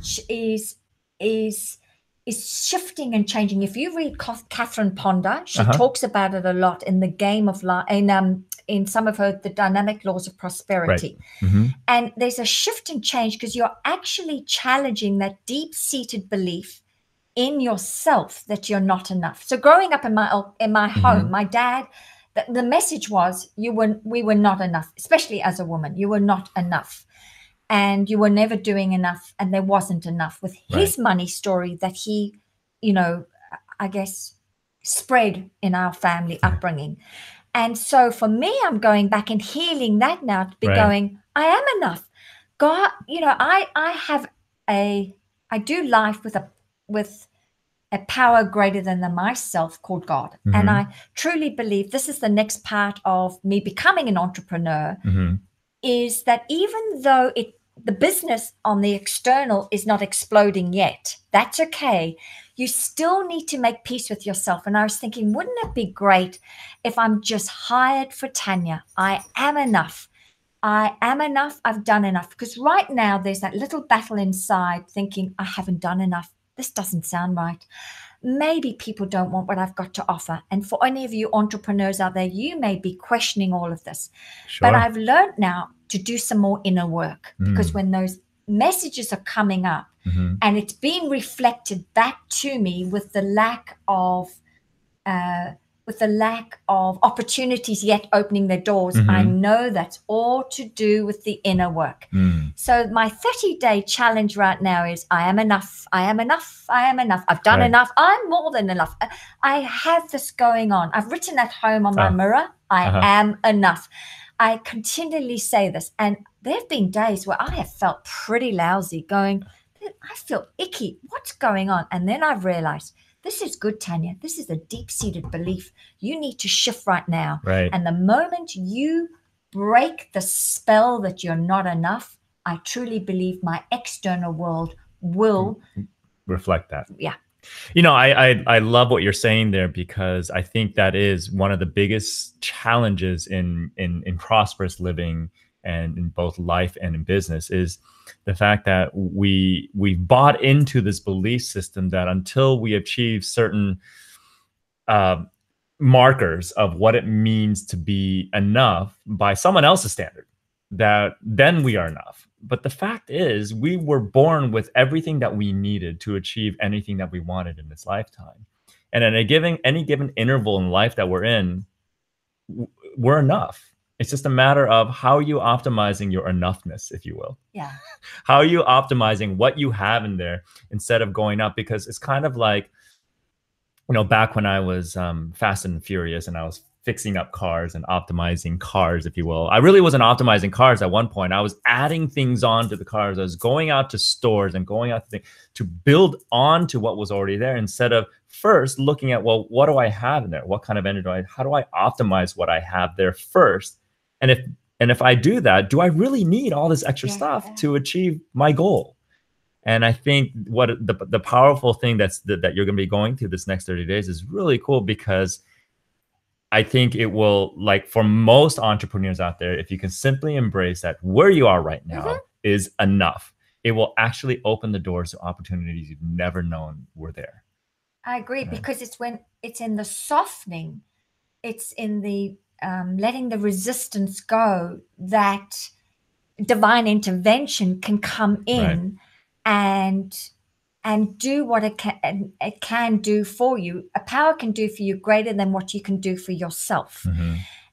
shifting and changing. If you read Catherine Ponder, she talks about it a lot in the game of life, in some of her the dynamic laws of prosperity. Right. And there's a shift and change because you're actually challenging that deep-seated belief in yourself that you're not enough. So growing up in my home, my dad, the message was we were not enough, especially as a woman. You were not enough. And you were never doing enough, and there wasn't enough with his money story that he, I guess, spread in our family upbringing. And so for me, I'm going back and healing that now to be going, I am enough. God, I do life with a power greater than the myself called God. And I truly believe this is the next part of me becoming an entrepreneur, is that even though the business on the external is not exploding yet, that's okay. You still need to make peace with yourself. And I was thinking, wouldn't it be great if I'm just hired for Tanya? I am enough. I am enough. I've done enough. Because right now there's that little battle inside thinking, I haven't done enough. This doesn't sound right. Maybe people don't want what I've got to offer. And for any of you entrepreneurs out there, you may be questioning all of this. Sure. But I've learned now to do some more inner work, because when those messages are coming up and it's being reflected back to me with the lack of opportunities yet opening their doors, I know that's all to do with the inner work. So my 30-day challenge right now is I am enough. I am enough. I am enough. I've done enough. I'm more than enough. I have this going on. I've written at home on my mirror, I am enough. I continually say this, and there have been days where I have felt pretty lousy going, I feel icky. What's going on? And then I've realized, this is good, Tanya. This is a deep-seated belief. You need to shift right now. Right. And the moment you break the spell that you're not enough, I truly believe my external world will reflect that. Yeah. I love what you're saying there, because I think that is one of the biggest challenges in prosperous living and in both life and in business, is the fact that we've bought into this belief system that until we achieve certain markers of what it means to be enough by someone else's standard, that then we are enough. But the fact is, we were born with everything that we needed to achieve anything that we wanted in this lifetime. And at any given interval in life that we're in, we're enough. It's just a matter of how are you optimizing your enoughness, if you will. Yeah. How are you optimizing what you have in there instead of going up? Because it's kind of like, back when I was Fast and Furious and I was fixing up cars and optimizing cars, if you will. I really wasn't optimizing cars at one point. I was adding things on to the cars. I was going out to stores and going out to build on to what was already there, instead of first looking at, well, what do I have in there? What kind of energy how do I optimize what I have there first? And if I do that, do I really need all this extra stuff to achieve my goal? And I think what the powerful thing that you're going to be going through this next 30 days is really cool, because I think it will, like for most entrepreneurs out there, if you can simply embrace that where you are right now is enough, it will actually open the doors to opportunities you've never known were there. I agree, because it's when it's in the softening, it's in the letting the resistance go, that divine intervention can come in and do what it can do for you. A power can do for you greater than what you can do for yourself.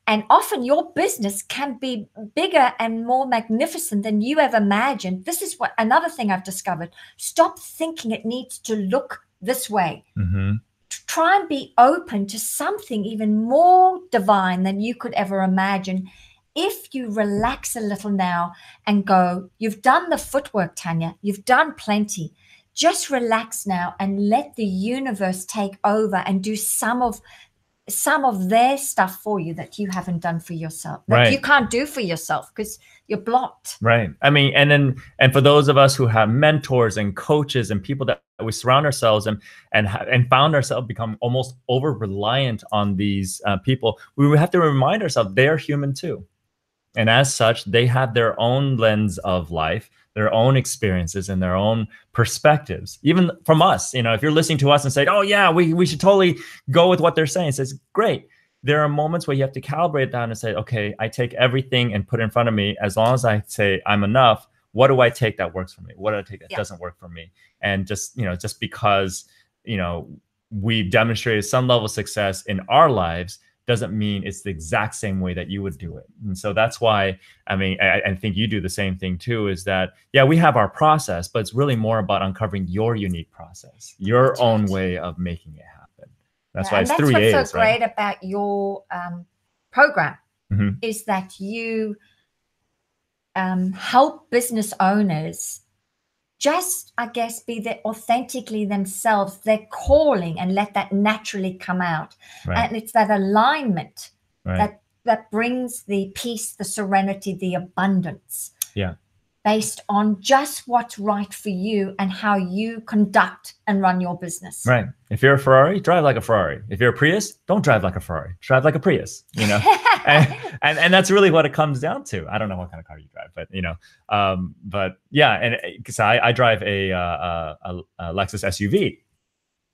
And often your business can be bigger and more magnificent than you ever imagined. This is another thing I've discovered. Stop thinking it needs to look this way. Try and be open to something even more divine than you could ever imagine. If you relax a little now and go, you've done the footwork, Tanya, you've done plenty. just relax now and let the universe take over and do some of their stuff for you that you haven't done for yourself, that you can't do for yourself because you're blocked. Right. I mean, and for those of us who have mentors and coaches and people that we surround ourselves and found ourselves become almost over reliant on these people, we have to remind ourselves they're human too. And as such, they have their own lens of life, their own experiences and their own perspectives. Even from us, if you're listening to us and say, oh yeah, we should totally go with what they're saying, it says, great. There are moments where you have to calibrate down and say, okay, I take everything and put it in front of me. As long as I say I'm enough, what do I take that works for me? What do I take that doesn't work for me? And just because, we've demonstrated some level of success in our lives doesn't mean it's the exact same way that you would do it. And so that's why, I think you do the same thing too, is that, we have our process, but it's really more about uncovering your unique process, your own way of making it happen. That's why it's 3 A's. That's what's so great about your program is that you help business owners just, I guess, be authentically themselves, their calling, and let that naturally come out. Right. And it's that alignment that brings the peace, the serenity, the abundance. Yeah. Based on just what's right for you and how you conduct and run your business. Right. If you're a Ferrari, drive like a Ferrari. If you're a Prius, don't drive like a Ferrari. Drive like a Prius, and that's really what it comes down to. I don't know what kind of car you drive, but and because I drive a Lexus SUV.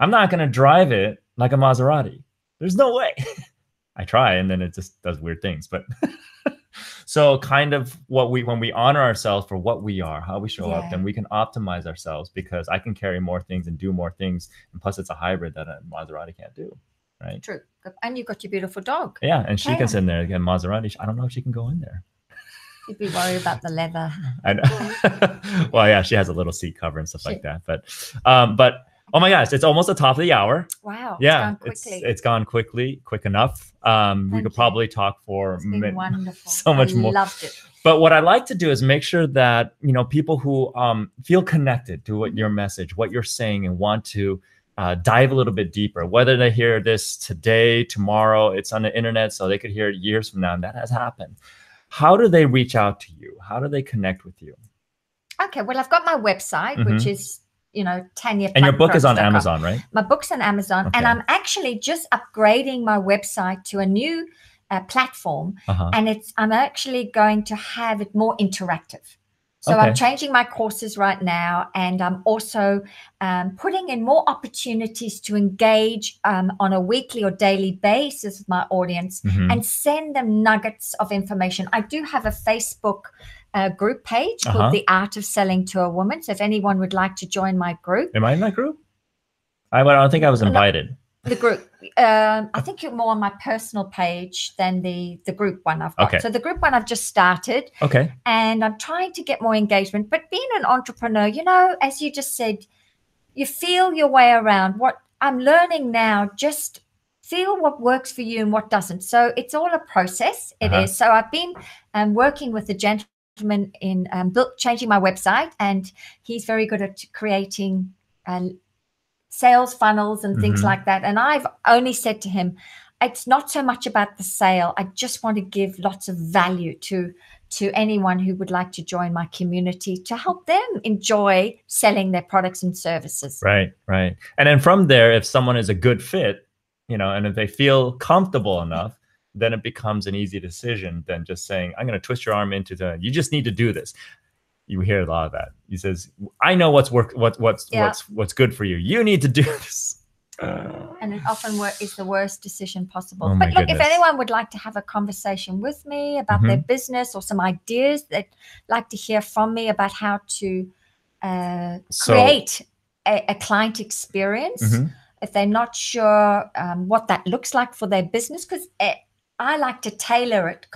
I'm not going to drive it like a Maserati. There's no way. I try, and then it just does weird things, but so kind of when we honor ourselves for what we are, how we show up, then we can optimize ourselves, because I can carry more things and do more things. And plus it's a hybrid that a Maserati can't do. Right. True. And you've got your beautiful dog. Yeah. And she can sit in there again. Maserati, I don't know if she can go in there. You'd be worried about the leather. I know. Well, yeah, she has a little seat cover and stuff like that. But oh my gosh, it's almost the top of the hour. Wow. Yeah. It's gone quickly, quick enough. We could probably talk for wonderful. So much more. Loved it. But what I like to do is make sure that, people who feel connected to what your message, what you're saying, and want to dive a little bit deeper, whether they hear this today, tomorrow, it's on the internet, so they could hear it years from now, and that has happened. How do they reach out to you? How do they connect with you? Okay, well, I've got my website, which is, Tanya Pluckrose. And your book is on Amazon, right? My book's on Amazon. Okay. And I'm actually just upgrading my website to a new platform. And I'm actually going to have it more interactive. So I'm changing my courses right now, and I'm also putting in more opportunities to engage on a weekly or daily basis with my audience and send them nuggets of information. I do have a Facebook group page called The Art of Selling to a Woman. So if anyone would like to join my group. Am I in that group? I don't think I was invited. The group. I think you're more on my personal page than the group one I've got. Okay. So the group one I've just started. Okay. And I'm trying to get more engagement. But being an entrepreneur, as you just said, you feel your way around. What I'm learning now, just feel what works for you and what doesn't. So it's all a process. It is. So I've been working with a gentleman in changing my website, and he's very good at creating sales funnels and things like that. And I've only said to him, it's not so much about the sale. I just want to give lots of value to anyone who would like to join my community to help them enjoy selling their products and services. Right, right. And then from there, if someone is a good fit, and if they feel comfortable enough, then it becomes an easy decision than just saying, I'm going to twist your arm into you just need to do this. You hear a lot of that. He says, I know what's good for you. You need to do this. And it often is the worst decision possible. But look, if anyone would like to have a conversation with me about their business or some ideas, they'd like to hear from me about how to create a client experience. If they're not sure what that looks like for their business, because I like to tailor it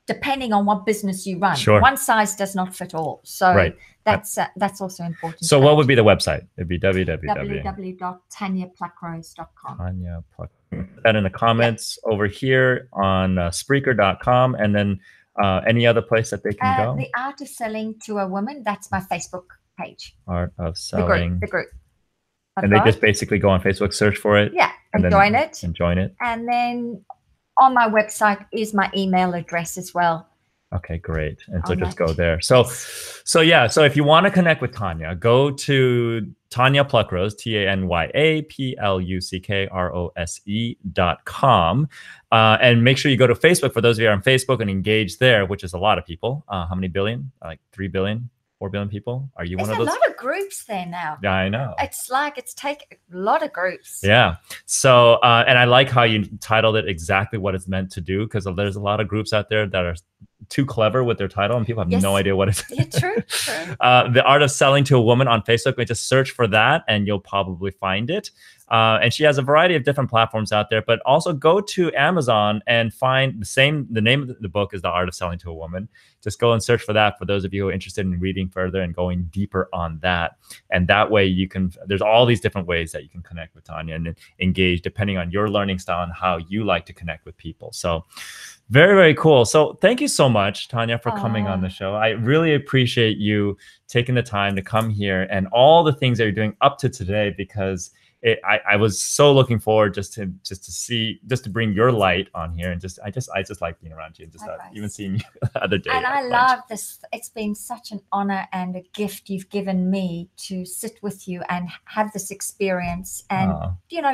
depending on what business you run. Sure. One size does not fit all. So that's also important. So what would be the website? It'd be www.tanyapluckrose.com. Tanya Pluckrose. Put that in the comments over here on Spreaker.com. And then any other place that they can go? The Art of Selling to a Woman. That's my Facebook page. Art of The Selling. group. And they just basically go on Facebook, search for it. Yeah, and then join it. And join it. And then on my website is my email address as well. Okay, great. And so just go there. So if you want to connect with Tanya, go to Tanya Pluckrose, Tanyapluckrose.com. And make sure you go to Facebook for those of you who are on Facebook and engage there, which is a lot of people. How many billion? Like 3 billion? 4 billion people? Are you one of those? There's a lot of groups there now. Yeah, I know. It's taken a lot of groups. Yeah. So, and I like how you titled it exactly what it's meant to do, because there's a lot of groups out there that are too clever with their title and people have no idea what it's. Yeah, true. The Art of Selling to a Woman on Facebook. We just search for that and you'll probably find it. And she has a variety of different platforms out there, but also go to Amazon and find the name of the book is The Art of Selling to a Woman. Just go and search for that for those of you who are interested in reading further and going deeper on that. And that way there's all these different ways that you can connect with Tanya and engage depending on your learning style and how you like to connect with people. So very, very cool. So thank you so much, Tanya, for coming on the show. I really appreciate you taking the time to come here and all the things that you're doing up to today, because I was so looking forward just to bring your light on here, and I just like being around you and just even seeing you the other day. And I love this. It's been such an honor and a gift you've given me to sit with you and have this experience and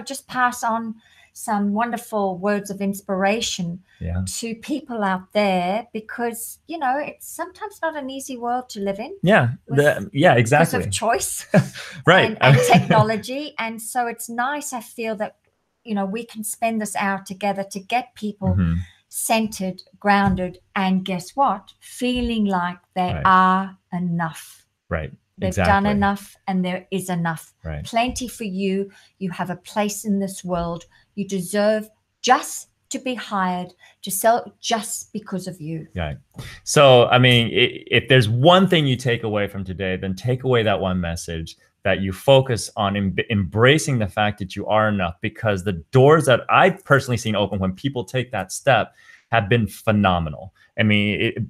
just pass on some wonderful words of inspiration to people out there, because it's sometimes not an easy world to live in. Exactly. Because of choice, right, and technology, and so it's nice. I feel that we can spend this hour together to get people centered, grounded, and guess what? Feeling like they are enough. Right. They've done enough, and there is enough. Right. Plenty for you. You have a place in this world. You deserve just to be hired to sell just because of you. Yeah. So, I mean, if there's one thing you take away from today, then take away that one message, that you focus on embracing the fact that you are enough, because the doors that I've personally seen open when people take that step have been phenomenal. I mean,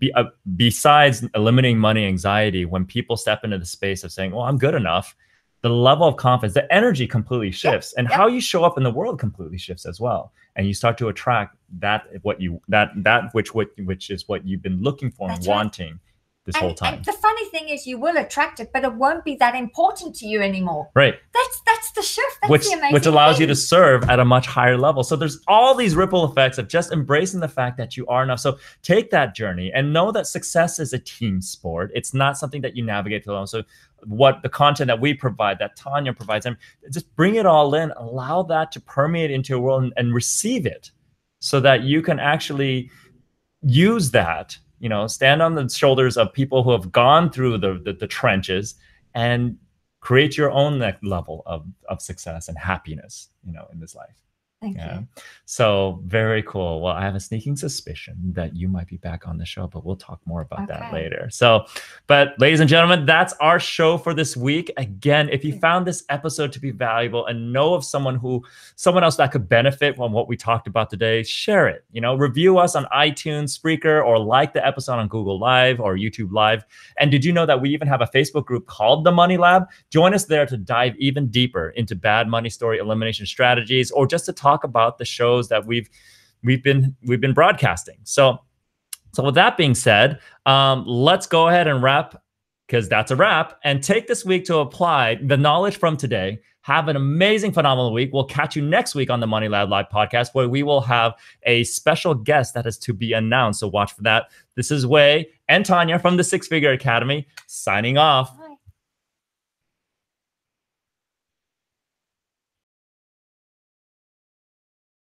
besides eliminating money anxiety, when people step into the space of saying, well, I'm good enough, the level of confidence, the energy completely shifts, and how you show up in the world completely shifts as well. And you start to attract which is what you've been looking for and wanting this whole time. And the funny thing is, you will attract it, but it won't be that important to you anymore. Right. That's the shift. That's the amazing which allows thing. you to serve at a much higher level. So there's all these ripple effects of just embracing the fact that you are enough. So take that journey and know that success is a team sport. It's not something that you navigate alone. So what the content that we provide, that Tanya provides, and just bring it all in, allow that to permeate into your world and receive it, so that you can actually use that, stand on the shoulders of people who have gone through the trenches and create your own level of success and happiness, in this life. Thank you. So very cool. Well, I have a sneaking suspicion that you might be back on the show, but we'll talk more about that later. So, but ladies and gentlemen, that's our show for this week. Again, if you found this episode to be valuable and know of someone else that could benefit from what we talked about today, share it. Review us on iTunes, Spreaker, or like the episode on Google Live or YouTube Live. And did you know that we even have a Facebook group called The Money Lab? Join us there to dive even deeper into bad money story elimination strategies, or just to talk about the shows that we've been broadcasting. So with that being said, let's go ahead and wrap, because that's a wrap, and take this week to apply the knowledge from today. Have an amazing, phenomenal week. We'll catch you next week on the Money Lab Live podcast, where we will have a special guest that is to be announced. So watch for that. This is Wei and Tanya from the Six Figure Academy signing off.